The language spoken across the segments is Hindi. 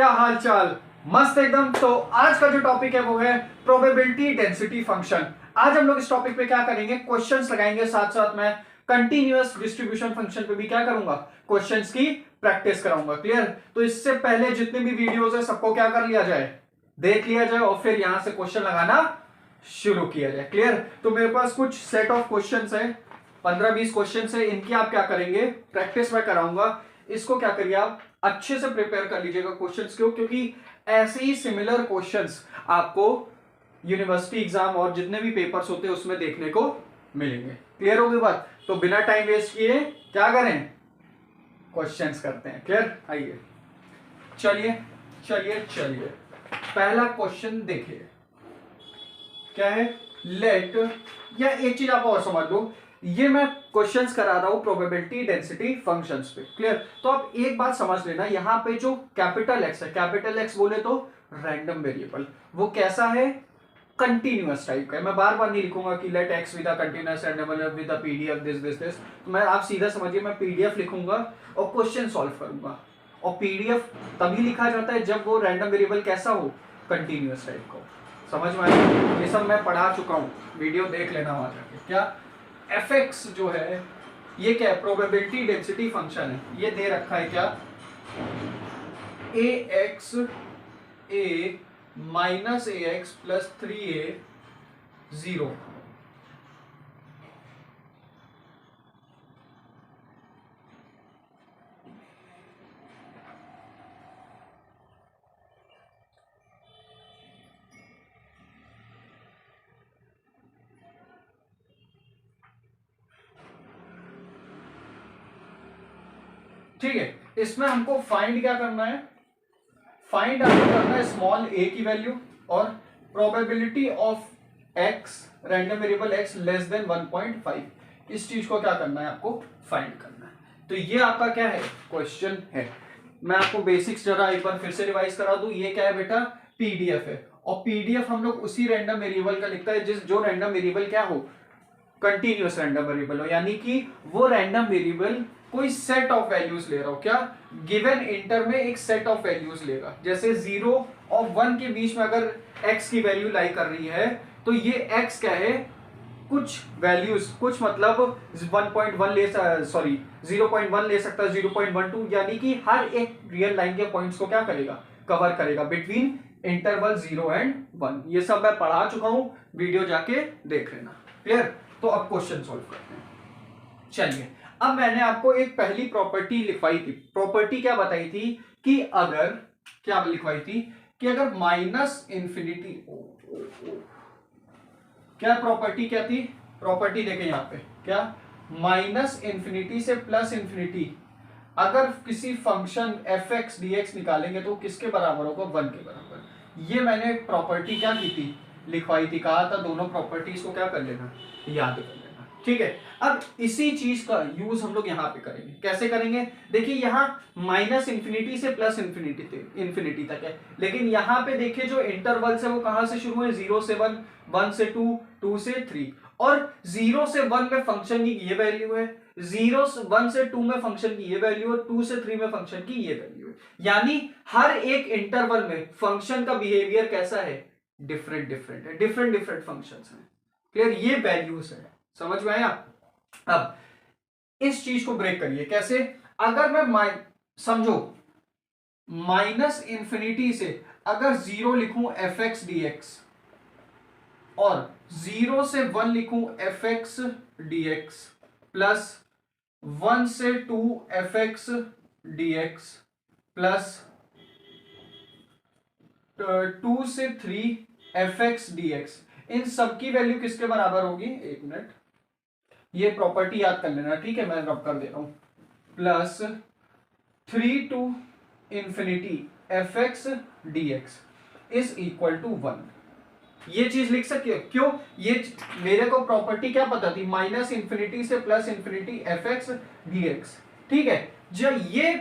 क्या हाल चाल? मस्त एकदम। तो आज का जो टॉपिक है वो है प्रोबेबिलिटी डेंसिटी फंक्शन। आज हम लोग इस टॉपिक पे क्या करेंगे, क्वेश्चंस लगाएंगे, साथ साथ में कंटीन्यूअस डिस्ट्रीब्यूशन फंक्शन पे भी क्या करूंगा, क्वेश्चंस की प्रैक्टिस कराऊंगा। क्लियर? तो इससे पहले जितने भी वीडियोस है सबको क्या कर लिया जाए, देख लिया जाए और फिर यहां से क्वेश्चन लगाना शुरू किया जाए। क्लियर? तो मेरे पास कुछ सेट ऑफ क्वेश्चंस है, 15-20 क्वेश्चंस है, इनकी आप क्या करेंगे, प्रैक्टिस में कराऊंगा। इसको क्या करिए, आप अच्छे से प्रिपेयर कर लीजिएगा क्वेश्चंस को, क्योंकि ऐसे ही सिमिलर क्वेश्चंस आपको यूनिवर्सिटी एग्जाम और जितने भी पेपर्स होते हैं उसमें देखने को मिलेंगे। क्लियर होगी बात? तो बिना टाइम वेस्ट किए क्या करें, क्वेश्चंस करते हैं। क्लियर? आइए, चलिए चलिए चलिए, पहला क्वेश्चन देखिए क्या है। लेट, या एक चीज आप और समझ लो, ये मैं क्वेश्चंस करा रहा हूं प्रोबेबिलिटी डेंसिटी फंक्शंस पे। क्लियर? तो आप एक बात समझ लेना, यहां पे जो कैपिटल एक्स है, कैपिटल एक्स बोले तो रैंडम वेरिएबल, वो कैसा है, कंटिन्यूअस टाइप का है। मैं बार बार नहीं लिखूंगा कि let X with a continuous random with a PDF this this this. मैं, आप सीधा समझिए, मैं पीडीएफ लिखूंगा और क्वेश्चन सॉल्व करूंगा। और पीडीएफ तभी लिखा जाता है जब वो रैंडम वेरिएबल कैसा हो, कंटिन्यूअस टाइप का हो। समझ में आया? ये सब मैं पढ़ा चुका हूं, वीडियो देख लेना वहां जाके। क्या एफ एक्स जो है ये क्या है, प्रोबेबिलिटी डेंसिटी फंक्शन है। ये दे रखा है क्या, ए एक्स ए माइनस ए एक्स प्लस 3a 0। ठीक है, इसमें हमको फाइंड क्या करना है, फाइंड आपको करना है स्मॉल a की वैल्यू और probability of x, random variable x less then 1.5। इस चीज को क्या करना है, आपको फाइंड करना है। तो ये आपका क्या है, क्वेश्चन है। मैं आपको बेसिक्स जरा एक बार फिर से रिवाइज करा दूं। ये क्या है बेटा, पीडीएफ है, और पीडीएफ हम लोग उसी रैंडम वेरिएबल का लिखता है जिस जो रैंडम वेरिएबल क्या हो, कंटिन्यूअस रैंडम वेरिएबल हो, यानी कि वो रैंडम वेरिएबल कोई सेट ऑफ वैल्यूज ले रहा हो। क्या, गिवन इंटर में एक सेट ऑफ वैल्यूज लेगा। जैसे 0 और 1 के बीच में अगर x की वैल्यू लाई कर रही है, तो ये x क्या है, कुछ वैल्यूज, कुछ मतलब 1.1 ले, सॉरी 0.1 ले सकता है, 0.12, यानी कि हर एक रियल लाइन के पॉइंट्स को क्या करेगा, कवर करेगा बिटवीन इंटरवल 0 एंड 1। ये सब मैं पढ़ा चुका हूं, वीडियो जाके देख लेना। क्लियर? तो अब क्वेश्चन सॉल्व करते हैं। चलिए, अब मैंने आपको एक पहली प्रॉपर्टी लिखवाई थी। प्रॉपर्टी क्या बताई थी कि अगर, क्या लिखवाई थी कि अगर माइनस इंफिनिटी, क्या प्रॉपर्टी क्या थी, प्रॉपर्टी देखें यहां पे, क्या, माइनस इंफिनिटी से प्लस इंफिनिटी अगर किसी function F x D x निकालेंगे तो किसके बराबर होगा, 1 के बराबर। ये मैंने प्रॉपर्टी क्या की थी, लिखवाई थी, कहा था दोनों प्रॉपर्टीज को क्या कर लेना, याद कर लेना। ठीक है, अब इसी चीज का यूज हम लोग यहां पे करेंगे। कैसे करेंगे, देखिए यहां माइनस इंफिनिटी से प्लस इंफिनिटी तक है, लेकिन यहां पे देखिए जो इंटरवल्स है वो कहां से शुरू है, 0 से 1, 1 से 2, 2 से 3, और 0 से 1 में फंक्शन की ये वैल्यू है, 1 से 2 में फंक्शन की ये वैल्यू है, 2 से 3 में फंक्शन की ये वैल्यू है। यानी हर एक इंटरवल में फंक्शन का बिहेवियर कैसा है, डिफरेंट डिफरेंट है, डिफरेंट डिफरेंट फंक्शंस हैं। क्लियर? ये वैल्यूज है, समझ में आया? अब इस चीज को ब्रेक करिए। कैसे, अगर मैं समझो माइनस इंफिनिटी से अगर 0 लिखूं एफ एक्स डी एक्स और 0 से 1 लिखूं F x D x plus 1 से 2 F x D x plus 2 से 3 एफ एक्स डी एक्स, इन सब की वैल्यू किसके बराबर होगी, एक मिनट, ये प्रॉपर्टी याद कर लेना। ठीक है, मैं रब कर दे रहा हूं, plus 3 to infinity f x D x is equal to 1। ये चीज लिख सकते हो, क्यों, ये मेरे को प्रॉपर्टी क्या पता थी, माइनस इंफिनिटी से plus infinity f x D x. ठीक है, जब ये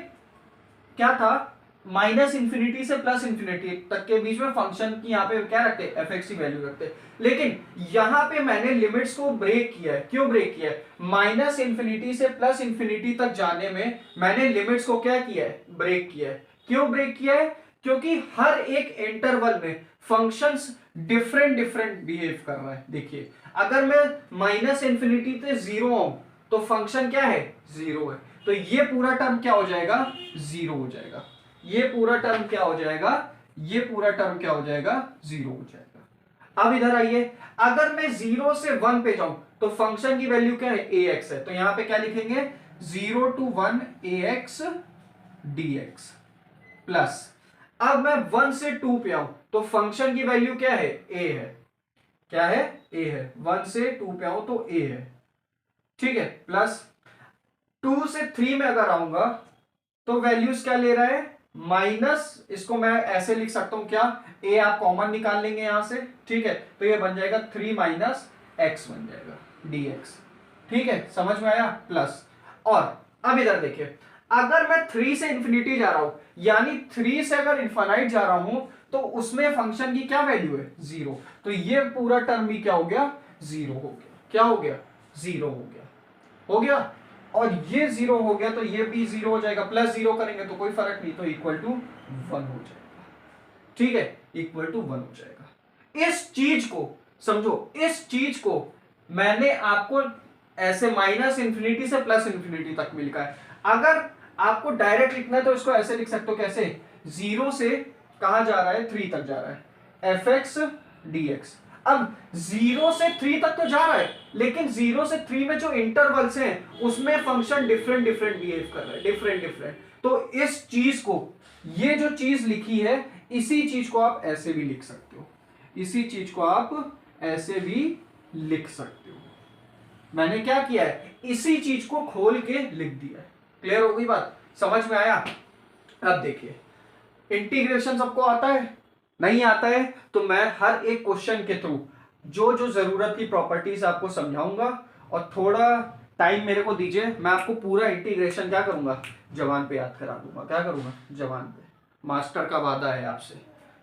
क्या था, माइनस इंफिनिटी से प्लस इंफिनिटी तक के बीच में फंक्शन की यहाँ पे क्या रखते हैं, एफ एक्स की वैल्यू रखते हैं, लेकिन यहां पे मैंने लिमिट्स को ब्रेक किया है। क्यों ब्रेक किया है, माइनस इंफिनिटी से प्लस इंफिनिटी तक जाने में मैंने लिमिट्स को क्या किया है, ब्रेक किया है। क्यों ब्रेक किया है, क्योंकि हर एक इंटरवल में फंक्शंस डिफरेंट डिफरेंट बिहेव कर रहा है। देखिए अगर मैं माइनस इंफिनिटी से जीरो आऊं तो फंक्शन क्या है, जीरो है, तो ये पूरा टर्म क्या हो जाएगा, जीरो हो जाएगा। ये पूरा टर्म क्या हो जाएगा, ये पूरा टर्म क्या हो जाएगा, जीरो हो जाएगा। अब इधर आइए, अगर मैं जीरो से वन पे जाऊं तो फंक्शन की वैल्यू क्या है, ए एक्स है, तो यहां पे क्या लिखेंगे, 0 to 1 ax dx प्लस, अब मैं 1 से 2 पे आऊं तो फंक्शन की वैल्यू क्या है, a है, क्या है, a है, 1 से 2 पे आऊं तो a है, ठीक है, प्लस 2 से 3 में अगर आऊंगा तो वैल्यूज क्या ले रहा है, माइनस, इसको मैं ऐसे लिख सकता हूं क्या, a आप कॉमन निकाल लेंगे यहां से, ठीक है, तो ये बन जाएगा 3 माइनस एक्स बन जाएगा dx, ठीक है, समझ में आया, प्लस, और अब इधर देखिए, अगर मैं 3 से इंफिनिटी जा रहा हूं, यानी 3 से अगर इनफाइनाइट जा रहा हूं तो उसमें फंक्शन की क्या वैल्यू है, जीरो, तो ये पूरा टर्म भी क्या हो गया, जीरो हो गया, क्या हो गया, जीरो हो गया, हो गया, और ये जीरो हो गया तो ये भी जीरो हो जाएगा, प्लस जीरो करेंगे तो कोई फर्क नहीं, तो इक्वल टू 1 हो जाएगा, ठीक है, इक्वल टू 1 हो जाएगा। इस चीज को समझो, इस चीज को मैंने आपको ऐसे माइनस इंफिनिटी से प्लस इंफिनिटी तक मिल है। अगर आपको डायरेक्ट लिखना है तो इसको ऐसे लिख सकते हो, कैसे, जीरो से कहां जा रहा है, 3 तक जा रहा है, एफ एक्स डी एक्स। अब 0 से 3 तक तो जा रहा है, लेकिन 0 से 3 में जो इंटरवल्स हैं उसमें फंक्शन डिफरेंट डिफरेंट बिहेव कर रहा है, डिफरेंट डिफरेंट, तो इस चीज को, ये जो चीज लिखी है इसी चीज को आप ऐसे भी लिख सकते हो, इसी चीज को आप ऐसे भी लिख सकते हो। मैंने क्या किया है, इसी चीज को खोल के लिख दिया है। क्लियर हो गई बात, समझ में आया। अब देखिए, इंटीग्रेशन सबको आता है, नहीं आता है तो मैं हर एक क्वेश्चन के थ्रू जो जो जरूरत की प्रॉपर्टीज आपको समझाऊंगा, और थोड़ा टाइम मेरे को दीजिए, मैं आपको पूरा इंटीग्रेशन क्या करूंगा, जबान पे याद करा दूंगा, क्या करूंगा, जबान पे, मास्टर का वादा है आपसे,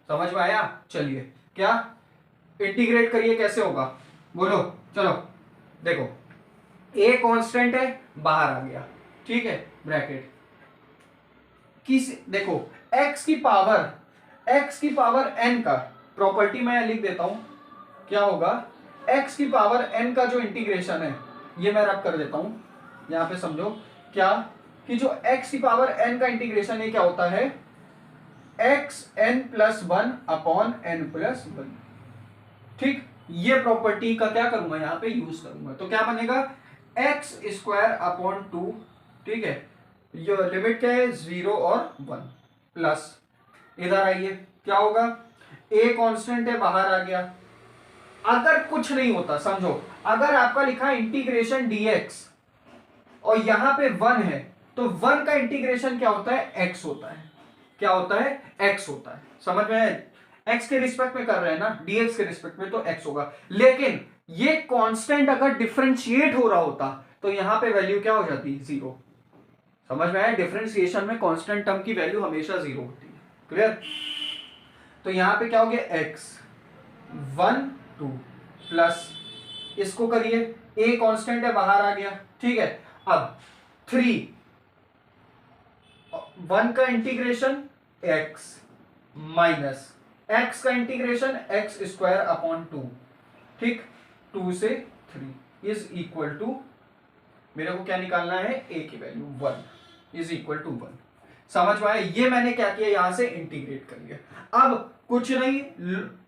समझ में आया। चलिए, क्या इंटीग्रेट करिए, कैसे होगा बोलो, चलो देखो, ए कांस्टेंट है, बाहर आ गया, ठीक है, ब्रैकेट, किस, देखो x की पावर n का प्रॉपर्टी मैं लिख देता हूं, क्या होगा, x की पावर n का जो इंटीग्रेशन है, ये मैं रब कर देता हूं यहां पे, समझो क्या, कि जो x की पावर n का इंटीग्रेशन है क्या होता है, x n plus 1 upon n plus 1, ठीक, ये प्रॉपर्टी का क्या करूंगा, यहां पे यूज करूंगा, तो क्या बनेगा, एक्स स्क्वायर अपॉन 2, ठीक है, ये लिमिट क्या है, 0 और 1, प्लस, इधर आइए, क्या होगा, ए कांस्टेंट है, बाहर आ गया, अगर कुछ नहीं होता, समझो, अगर आपका लिखा है इंटीग्रेशन dx और यहां पे 1 है, तो 1 का इंटीग्रेशन क्या होता है, x होता है, क्या होता है, x होता है, समझ में, x के रिस्पेक्ट में कर रहे हैं ना, dx के रिस्पेक्ट में, तो x होगा, लेकिन ये कांस्टेंट अगर डिफरेंशिएट हो रहा होता तो यहां पे वैल्यू क्या हो जाती, जीरो, समझ में आया, डिफरेंशिएशन में कांस्टेंट टर्म की वैल्यू हमेशा जीरो होती है, क्लियर, तो यहां पे क्या हो गया, x 1 2 प्लस, इसको करिए, a कांस्टेंट है, बाहर आ गया, ठीक है, अब 3 1 का इंटीग्रेशन x माइनस x का इंटीग्रेशन x स्क्वायर अपॉन 2, ठीक, 2 से 3 इज इक्वल टू, मेरे को क्या निकालना है, a की वैल्यू 1 इज इक्वल टू 1, समझ में आया, ये मैंने क्या किया, यहां से इंटीग्रेट कर लिया। अब कुछ नहीं,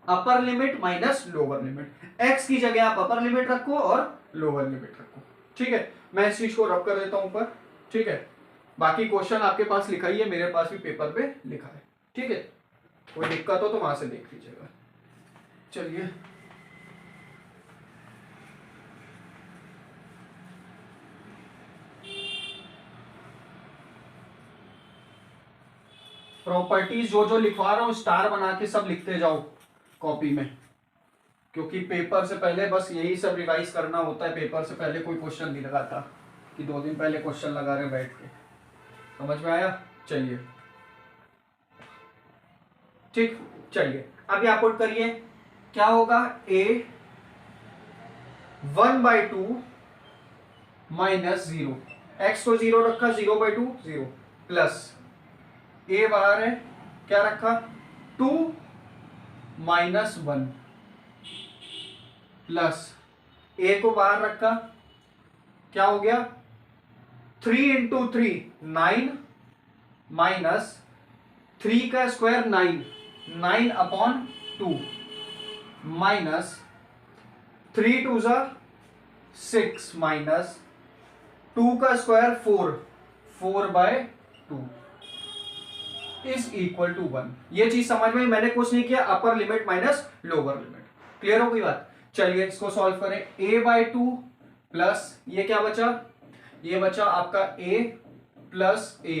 अपर limit minus lower limit, x की जगह आप अपर लिमिट रखो और लोअर लिमिट रखो, ठीक है, मैं इस चीज को रब कर देता हूं ऊपर, ठीक है, बाकी क्वेश्चन आपके पास लिखा ही है, मेरे पास भी पेपर पे लिखा है, ठीक है, कोई दिक्कत हो तो वहां से देख लीजिएगा। चलिए, प्रॉपर्टीज जो जो लिखवा रहा हूं स्टार बना के सब लिखते जाओ कॉपी में, क्योंकि पेपर से पहले बस यही सब रिवाइज करना होता है, पेपर से पहले कोई क्वेश्चन नहीं लगाता कि 2 दिन पहले क्वेश्चन लगा रहे बैठ के, समझ में आया। चलिए, ठीक, चलिए अब यहां पुट करिए, क्या होगा, a 1/2 माइनस 0, x को 0 रखा, 0/2 0, प्लस a बाहर है, क्या रखा, 2 माइनस 1 प्लस ए को बाहर रखा, क्या हो गया 3 इंटू 3 9 माइनस 3 का स्क्वायर 9 9 अपॉन 2 माइनस 3 टू ज़ा 6 माइनस 2 का square 4 4 by 2 is equal to 1। ये चीज समझ में, मैंने कुछ नहीं किया, upper limit minus lower limit. Clear हो गई बात। चलिए इसको सॉल्व करें। a बाई 2 प्लस ये क्या बचा, ये बचा आपका a प्लस a।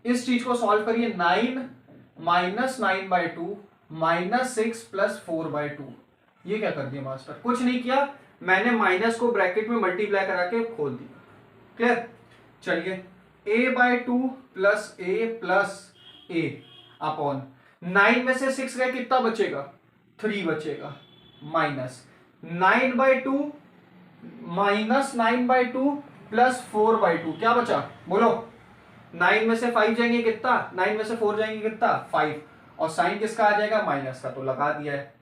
इस चीज को सॉल्व करिए, 9 minus 9 by 2 minus 6 plus 4 by 2। ये क्या कर दिया मास्टर, कुछ नहीं किया, मैंने माइनस को ब्रैकेट में मल्टीप्लाई करा के खोल दिया। क्लियर। चलिए a by 2 plus a upon 9 में से 6 गए, कितना बचेगा 3 बचेगा, minus 9 by 2 minus 9 by 2 plus 4 by 2, क्या बचा बोलो। 9 में से 5 जाएंगे कितना, 9 में से 4 जाएंगे कितना 5, और साइन किसका आ जाएगा माइनस का, तो लगा दिया है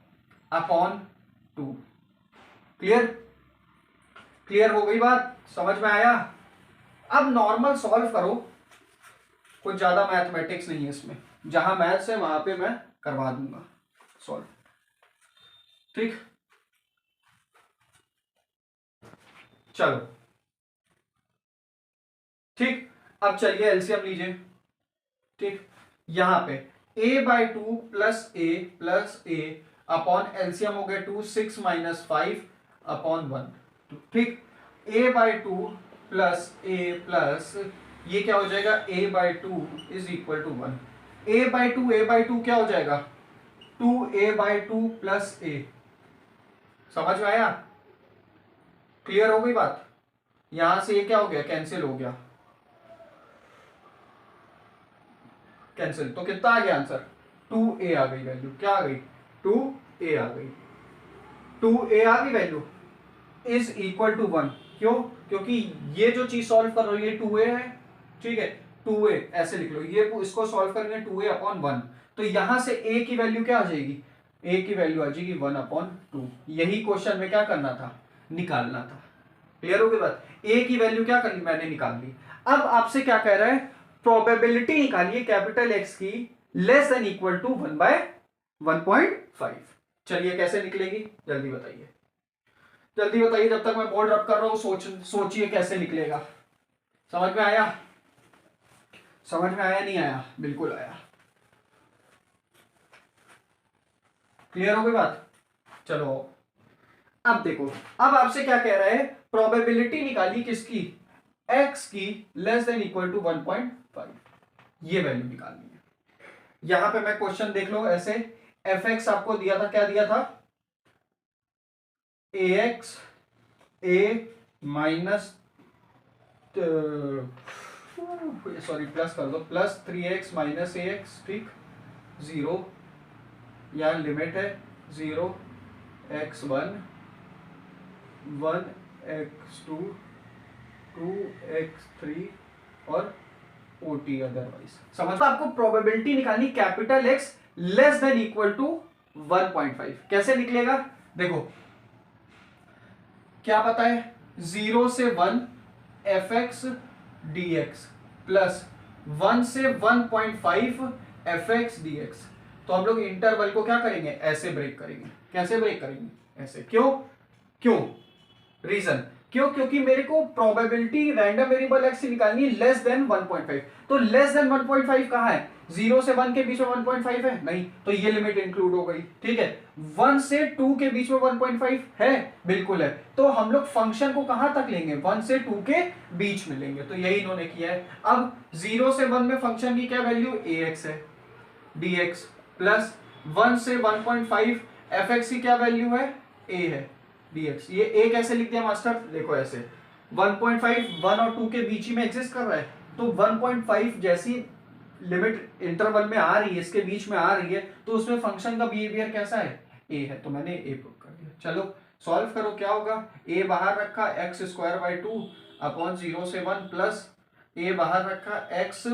अपॉन 2। क्लियर, क्लियर हो गई बात, समझ में आया। अब नॉर्मल सॉल्व करो, कुछ ज्यादा मैथमेटिक्स नहीं है इसमें, जहां मैथ्स है वहां पे मैं करवा दूंगा सॉल्व। ठीक, चलो ठीक। अब चलिए एलसीएम लीजिए। ठीक, यहां पे a by 2 plus A upon LCM हो गया 2 6 माइनस 5 अपॉन 1। ठीक, a by 2 plus a plus ये क्या हो जाएगा, a by 2 is equal to 1। a by 2 क्या हो जाएगा 2a बाई 2 प्लस a। समझ में आया, क्लियर हो गई बात। यहां से ये क्या हो गया, कैंसिल हो गया, कैंसिल, तो कितना आ गया आंसर 2a आ गई वैल्यू, क्या आ गई 2a आ गई, 2a आ गई वैल्यू इज इक्वल टू 1। क्यों, क्योंकि ये जो चीज सॉल्व कर रही है 2a है। ठीक है, 2a ऐसे लिख लो, ये इसको सॉल्व करेंगे 2a अपॉन 1, तो यहां से a की वैल्यू क्या आ जाएगी, a की वैल्यू आ जाएगी 1 अपॉन 2। यही क्वेश्चन में क्या करना था, निकालना था। क्लियर हो गई बात, a की वैल्यू क्या करनी, मैंने निकाल ली। अब आपसे क्या कह रहा है, प्रोबेबिलिटी निकालिए कैपिटल X की less than equal to 1 by 1.5। चलिए कैसे निकलेगी, जल्दी बताइए, जल्दी बताइए, जब तक मैं बोर्ड रब कर रहा हूं सोचिए कैसे निकलेगा। समझ में आया, समझ में आया नहीं आया, बिल्कुल आया। क्लियर हो गई बात। चलो अब देखो, अब आपसे क्या कह रहा है, प्रोबेबिलिटी निकाली किसकी, x की लेस देन इक्वल टू 1.5, ये वैल्यू निकालनी है। यहां पे मैं क्वेश्चन देख लो ऐसे, fx आपको दिया था, क्या दिया था ax a minus sorry plus कर दो, प्लस 3x माइनस ax, ठीक 0, यहां लिमिट है 0 x1 1 x2 2 x3 और ओटी अदरवाइज। समझ, आपको प्रोबेबिलिटी निकालनी capital X less than equal to 1.5। कैसे निकलेगा देखो, क्या पता है 0 से 1 fx dx प्लस 1 से 1.5 fx dx। तो हम लोग इंटरवल को क्या करेंगे, ऐसे ब्रेक करेंगे। कैसे ब्रेक करेंगे, ऐसे। क्यों, क्यों रीजन, क्यों, क्योंकि मेरे को प्रोबेबिलिटी रैंडम वेरिएबल x से निकालनी है लेस देन 1.5। तो लेस देन 1.5 कहां है, 0 से 1 के बीच में 1.5 है नहीं, तो ये लिमिट इंक्लूड हो गई। ठीक है, 1 से 2 के बीच में 1.5 है, बिल्कुल है। तो हम लोग फंक्शन को कहां तक लेंगे, 1 से 2 के बीच में लेंगे, तो यही इन्होंने किया है। अब 0 से 1 में फंक्शन की क्या वैल्यू ax है dx प्लस 1 से 1.5 fx की क्या वैल्यू है a है dx। ये a कैसे लिख दिया मास्टर, देखो ऐसे 1.5 1 और 2 के बीच में एग्जिस्ट कर रहा है, तो 1.5 जैसी लिमिट इंटरवल में आ रही है, इसके बीच में आ रही है, तो उसमें फंक्शन का बिहेवियर कैसा है, a है, तो मैंने a प्रूव कर दिया। चलो सॉल्व करो, क्या होगा, a बाहर रखा x स्क्वायर बाई 2 अपॉन 0 से 1 प्लस a बाहर रखा x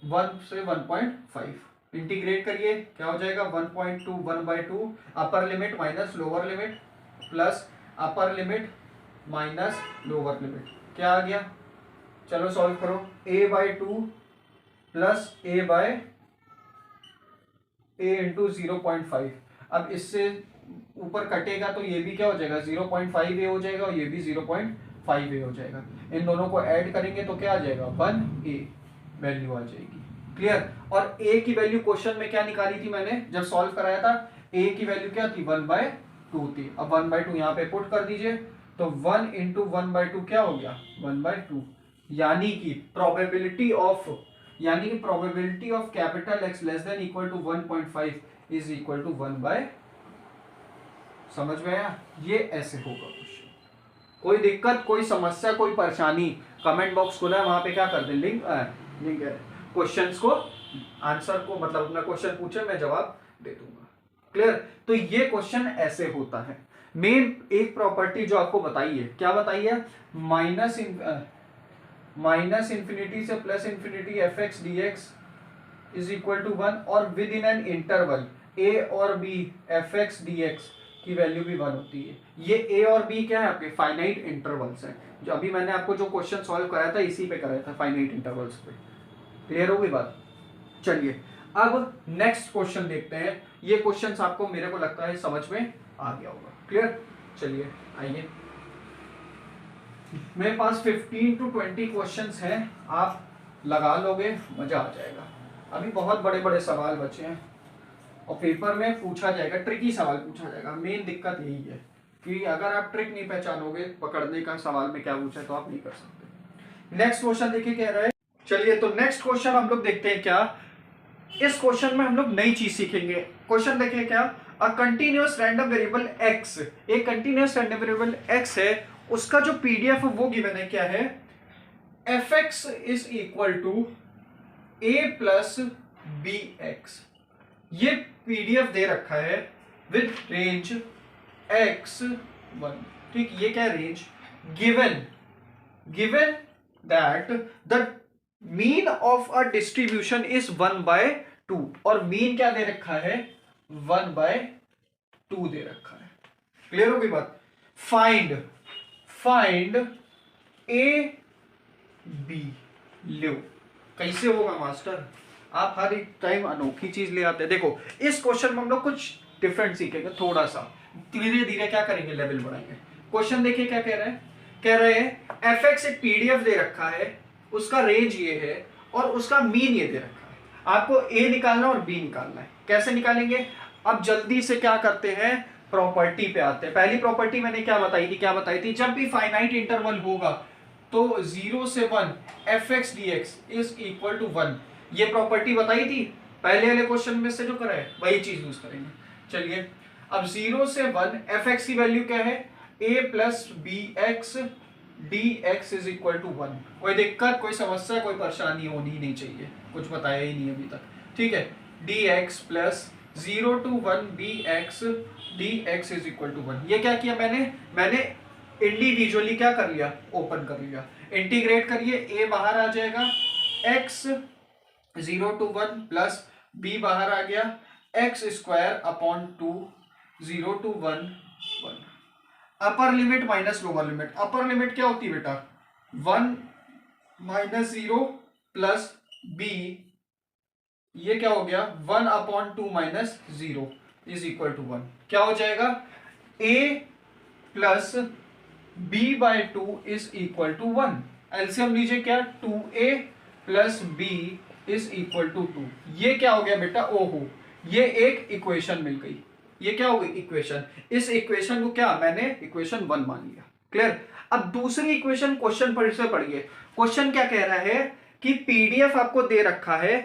1 से 1.5। इंटीग्रेट करिए, क्या हो जाएगा 1.2 1/2 अपर limit minus lower limit plus अपर लिमिट माइनस लोअर लिमिट, क्या आ गया? चलो सॉल्व करो। a/2 plus a into 0.5। अब इससे ऊपर कटेगा तो ये भी क्या हो जाएगा 0.5a हो जाएगा और ये भी 0.5a हो जाएगा। इन दोनों को ऐड करेंगे तो क्या आ जाएगा 1a वैल्यू आ जाएगी। क्लियर? और a की वैल्यू क्वेश्चन में क्या निकाली थी मैंने जब सॉल्व कराया था? a की वैल्यू क्या थी 1/2 थी। अब 1/2 यहाँ पे पुट कर दीजिए तो 1 इंटू 1/2 क्या हो गया 1/2। यानी कि probability of capital X less than equal to 1.5 is equal to 1/, समझ में आया? ये ऐसे होगा क्वेश्चन। कोई दिक्कत, कोई समस्या, कोई परेशानी, कमेंट बॉक्स खुला है, वहां पे क्या कर दे लिंक क्वेश्चंस को, आंसर को, मतलब अपना क्वेश्चन पूछे मैं जवाब दे दूंगा। क्लियर? तो ये क्वेश्चन ऐसे होता है। मेन एक प्रॉपर्टी जो आपको बताई है, क्या बताई है? माइनस इंफिनिटी से plus infinity f x D x is equal to 1 और within an interval a और b f x D x की वैल्यू भी 1 होती है। ये ए और बी क्या है? आपके फाइनाइट इंटरवल्स हैं। जो अभी मैंने आपको जो क्वेश्चन सॉल्व कराया था इसी पे कराया था, फाइनाइट इंटरवल्स पे। क्लियर होगी बात? चलिए अब नेक्स्ट क्वेश्चन देखते हैं। ये क्वेश्चन आपको मेरे को लगता है समझ में आ गया होगा। क्लियर? चलिए आइए, मेरे पास 15 to 20 क्वेश्चंस हैं, आप लगा लोगे मजा आ जाएगा। अभी बहुत बड़े बड़े सवाल बचे हैं और पेपर में पूछा जाएगा, ट्रिकी सवाल पूछा जाएगा। मेन दिक्कत यही है कि अगर आप ट्रिक नहीं पहचानोगे पकड़ने का सवाल में क्या पूछा है तो आप नहीं कर सकते। नेक्स्ट क्वेश्चन देखिए कह रहा है। चलिए तो नेक्स्ट क्वेश्चन हम लोग देखते हैं क्या। इस क्वेश्चन में हम लोग नई चीज सीखेंगे। क्वेश्चन देखिए क्या, a continuous random variable X, एक कंटिन्यूअस रैंडम वेरिएबल एक्स है, उसका जो पीडीएफ वो गिवन है क्या है, f x is equal to a plus B x. ये पीडीएफ दे रखा है विद रेंज एक्स 1। ठीक, ये क्या range given that the mean of a distribution is 1/2 और मीन क्या दे रखा है 1/2 दे रखा है। क्लियर होगी बात? Find A B. लो कैसे होगा मास्टर, आप हर एक टाइम अनोखी चीज ले आते हैं। देखो इस क्वेश्चन में हम लोग कुछ डिफरेंट सीखेंगे, थोड़ा सा धीरे धीरे क्या करेंगे लेवल बढ़ाएंगे। क्वेश्चन देखिए क्या कह रहे हैं एफ एक्स एक पीडीएफ दे रखा है, उसका रेंज ये है और उसका मीन ये दे रखा है। आपको ए निकालना और बी निकालना है। कैसे निकालेंगे? अब जल्दी से क्या करते हैं, प्रॉपर्टी पे आते हैं। पहली प्रॉपर्टी मैंने क्या बताई थी, जब भी फाइनाइट इंटरवल होगा तो 0 से 1 f x D x is equal to 1। ये प्रॉपर्टी बताई थी पहले वाले क्वेश्चन में से जो करा है, वही चीज यूज करेंगे। चलिए अब 0 से 1 एफ एक्स की वैल्यू क्या है, A plus B x D x is equal to 1। कोई दिक्कत, कोई समस्या, कोई परेशानी होनी ही नहीं चाहिए, कुछ बताया ही नहीं अभी तक। ठीक है, d x plus 0 to 1 b x D x is equal to 1। ये क्या किया मैंने इंडिविजुअली क्या कर लिया, ओपन कर लिया। इंटीग्रेट करिए, ए बाहर आ जाएगा, एक्स 0 to 1 प्लस बी बाहर आ गया, x square upon 2 0 to 1 1। Upper limit minus lower limit, upper limit क्या होती है बेटा 1 माइनस 0 प्लस बी, ये क्या हो गया 1 upon 2 minus 0 is equal to 1। क्या हो जाएगा a plus b by 2 is equal to 1। LCM लीजिए क्या 2a plus b is equal to 2। ये क्या हो गया बेटा, ओहो ये एक इक्वेशन मिल गई। ये क्या हो गई इक्वेशन, इस इक्वेशन को क्या मैंने इक्वेशन 1 मान लिया। क्लियर? अब दूसरी इक्वेशन क्वेश्चन पर से पढ़िए। क्वेश्चन क्या कह रहा है कि पीडीएफ आपको दे रखा है,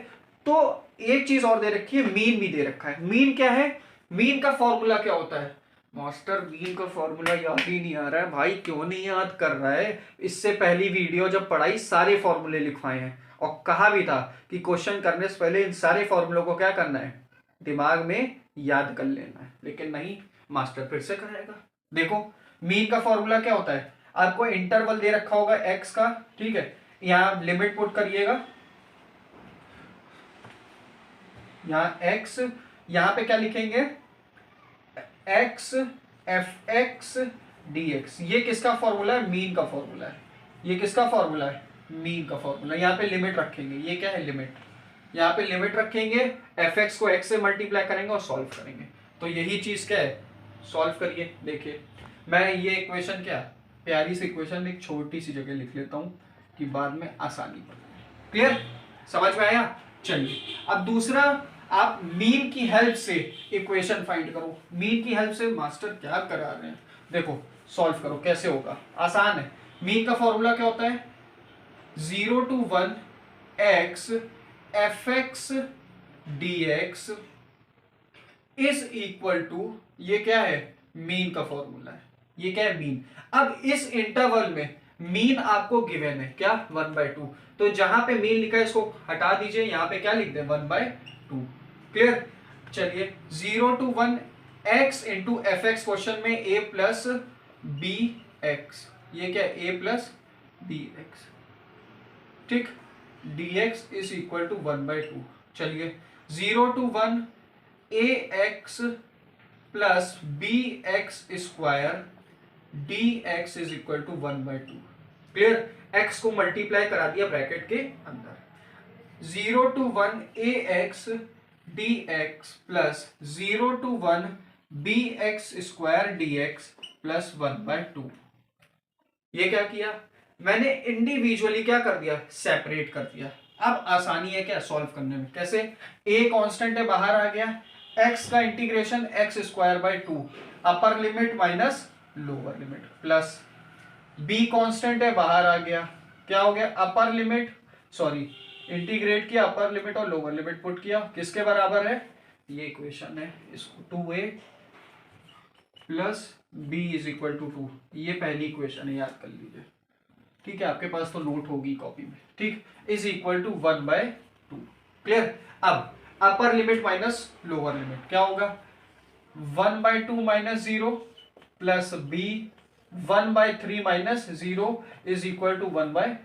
तो एक चीज और दे रखी है, मीन भी दे रखा है। मीन क्या है, मीन का फॉर्मूला क्या होता है मास्टर, मीन का फॉर्मूला याद ही नहीं आ रहा है भाई, क्यों नहीं याद कर रहा है? इससे पहली वीडियो जब पढ़ाई सारे फॉर्मूले लिखवाए हैं और कहा भी था कि क्वेश्चन करने से पहले इन सारे फॉर्मूलों को क्या करना है, दिमाग में याद कर लेना है। लेकिन नहीं, मास्टर फिर से कराएगा। देखो मीन का फॉर्मूला क्या होता है, आपको इंटरवल दे रखा होगा एक्स का, ठीक है, यहां लिमिट पुट करिएगा, यहाँ x, यहाँ पे क्या लिखेंगे, x f x D x. ये किसका फॉर्मूला है, मीन का फॉर्मूला है। ये किसका फॉर्मूला है, मीन का फॉर्मूला। यहाँ पे लिमिट रखेंगे, ये क्या है लिमिट, यहाँ पे लिमिट रखेंगे, एफ एक्स को एक्स से मल्टीप्लाई करेंगे और सॉल्व करेंगे। तो यही चीज क्या है, सॉल्व करिए। देखिए मैं ये इक्वेशन, क्या प्यारी सी इक्वेशन एक छोटी सी जगह लिख लेता हूँ कि बाद में आसानी पड़े। क्लियर, समझ में आया। चलिए अब दूसरा, आप मीन की हेल्प से इक्वेशन फाइंड करो। मीन की हेल्प से मास्टर क्या करा रहे हैं, देखो सॉल्व करो कैसे होगा, आसान है। मीन का फॉर्मूला क्या होता है, 0 to 1 x f x D x is equal to, ये क्या है, मीन का फॉर्मूला है। ये क्या है, मीन। अब इस इंटरवल में मीन आपको गिवन है क्या, 1/2। तो जहां पे मीन लिखा है इसको हटा दीजिए, यहां पे क्या लिख दे, 1/2। क्लियर। चलिए 0 to 1 x into f x, question में a प्लस बी एक्स, ये क्या है, a प्लस बी एक्स, ठीक। dx is equal to 1/2। चलिए 0 to 1 ax plus B x square dx is equal to 1/2। Clear, x को मल्टीप्लाई करा दिया ब्रैकेट के अंदर। 0 to 1 ax dx plus 0 to 1 bx square dx plus 1/2। ये क्या किया मैंने, इंडिविजुअली क्या कर दिया, सेपरेट कर दिया। अब आसानी है क्या सॉल्व करने में, कैसे, a कांस्टेंट है बाहर आ गया, x का integration x square by 2 upper limit minus lower limit, plus b constant है बाहर आ गया, क्या हो गया, अपर लिमिट, सॉरी इंटीग्रेट किया, अपर लिमिट और लोअर लिमिट पुट किया, किसके बराबर है, ये इक्वेशन है, इसको 2a plus b is equal to 2, ये पहली इक्वेशन है, याद कर लीजिए। ठीक है, आपके पास तो नोट होगी कॉपी में, ठीक, इज इक्वल टू 1/2। क्लियर। अब upper limit minus lower limit क्या होगा, 1/2 minus 0 plus b 1/3 minus 0 is equal to 1/2।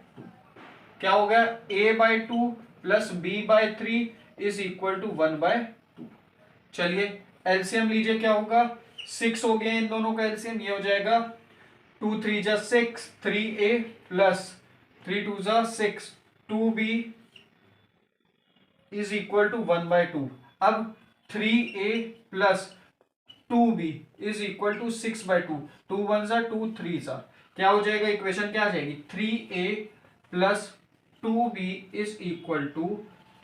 क्या हो गया, a/2 plus b/3 is equal to 1/2। चलिए एलसीएम लीजिए, क्या होगा, 6 हो गए इन दोनों का एलसीएम, ये हो जाएगा 2 3 जा 6, 3a प्लस 3 2 जा 6, 2b इज इक्वल टू 1/2। अब 3a plus 2b is equal to 6/2, 2 1 जा 2 3 जा, क्या हो जाएगा, इक्वेशन क्या आ जाएगी, 3a plus 2b is equal to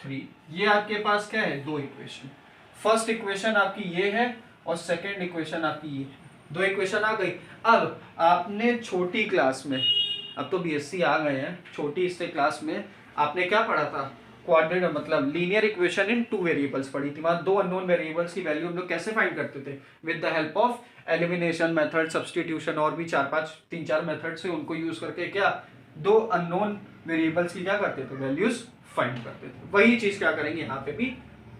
3। ये आपके पास क्या है, दो इक्वेशन। फर्स्ट इक्वेशन आपकी ये है और सेकेंड इक्वेशन आपकी ये है, दो इक्वेशन आ गई। अब आपने छोटी क्लास में, अब तो बीएससी आ गए हैं, छोटी इससे क्लास में आपने क्या पढ़ा था, क्वाड्रेटिक मतलब लीनियर इक्वेशन इन 2 वेरिएबल्स पढ़ी थी। वहां 2 अननोन वेरिएबल्स की वैल्यू हम लोग कैसे फाइंड करते थे, with the help of elimination method, substitution और भी 3-4 मेथड से उनको यूज करके क्या 2 अननोन वेरिएबल्स की क्या करते थे, वैल्यूज फाइंड करते थे। वही चीज क्या करेंगे यहाँ पे भी,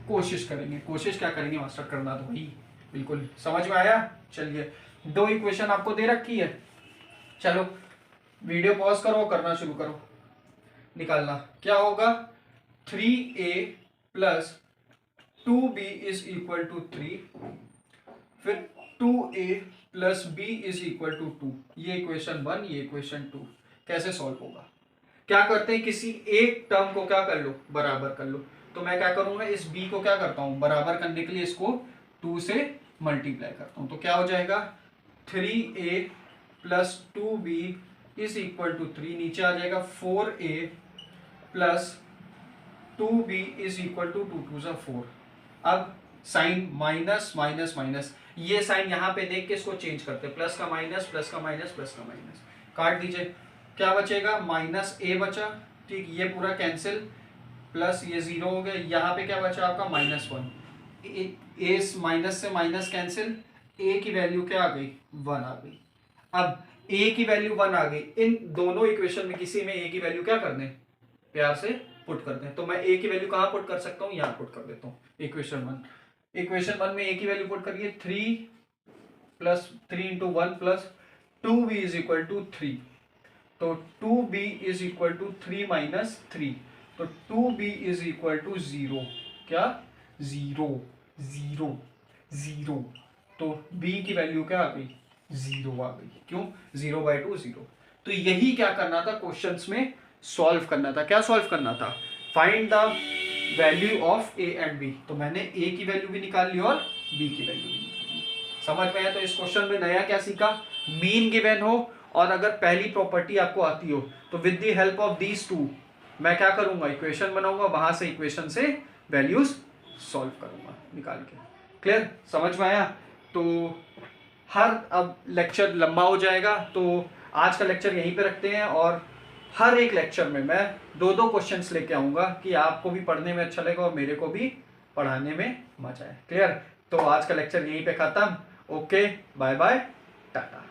कोशिश करेंगे, कोशिश क्या करेंगे मास्टर, करना तो वही। बिल्कुल समझ में आया। चलिए 2 इक्वेशन आपको दे रखी है, चलो वीडियो पॉज करो, करना शुरू करो, निकालना क्या होगा, 3a plus 2b is equal to 3, फिर 2a plus b is equal to 2। ये इक्वेशन 1, ये इक्वेशन 2। कैसे सॉल्व होगा, क्या करते हैं, किसी एक टर्म को क्या कर लो, बराबर कर लो। तो मैं क्या करूंगा, इस b को क्या करता हूं, बराबर करने के लिए इसको 2 से मल्टीप्लाई करता हूं, तो क्या हो जाएगा, 3a plus 2b is equal to 3, नीचे आ जाएगा 4a plus 2b is equal to 2 2 जा 4। अब साइन माइनस माइनस माइनस, ये साइन यहाँ पे देख के इसको चेंज करते हैं, प्लस का माइनस, प्लस का माइनस, प्लस का माइनस, काट दीजिए, क्या बचेगा, माइनस a बचा, ठीक, ये पूरा कैंसिल, प्लस ये 0 हो गया, यहाँ पे क्या बचा आपका, -1, ए माइनस से माइनस कैंसिल, a की वैल्यू क्या आ गई, 1 आ गई। अब a की वैल्यू 1 आ गई, इन दोनों इक्वेशन में किसी में a की वैल्यू क्या कर दें, प्यार से पुट कर दें। तो मैं a की वैल्यू कहाँ पुट कर सकता हूँ, यहाँ पुट कर देता हूँ, इक्वेशन 1 में a की वैल्यू पुट करिए, 3 plus 3 into 1 plus 2b is equal to 3, तो 2b is equal to 3 minus 3, तो 2b इज इक्वल टू 0, क्या 0 0 0, तो b की वैल्यू क्या आ गई 0 आ गई। क्यों 0/2 0। तो यही क्या करना था क्वेश्चंस में सॉल्व करना था। क्या सॉल्व करना था? Find the value of a and b। तो मैंने a की वैल्यू भी निकाल ली और b की वैल्यू भी निकाल ली। समझ में आया? तो इस क्वेश्चन में नया क्या सीखा? मीन गिवन हो और अगर पहली प्रॉपर्टी आपको आती हो तो with the help of these two मैं क्या करूंगा, इक्वेशन बनाऊंगा, वहां से इक्वेशन से वैल्यूज सॉल्व करूंगा निकाल के। क्लियर? समझ में आया? तो हर अब लेक्चर लंबा हो जाएगा तो आज का लेक्चर यहीं पे रखते हैं और हर एक लेक्चर में मैं 2-2 क्वेश्चंस लेके आऊंगा कि आपको भी पढ़ने में अच्छा लगेगा और मेरे को भी पढ़ाने में मजा आए। क्लियर? तो आज का लेक्चर यहीं पे खत्म। Okay, bye bye, Tata.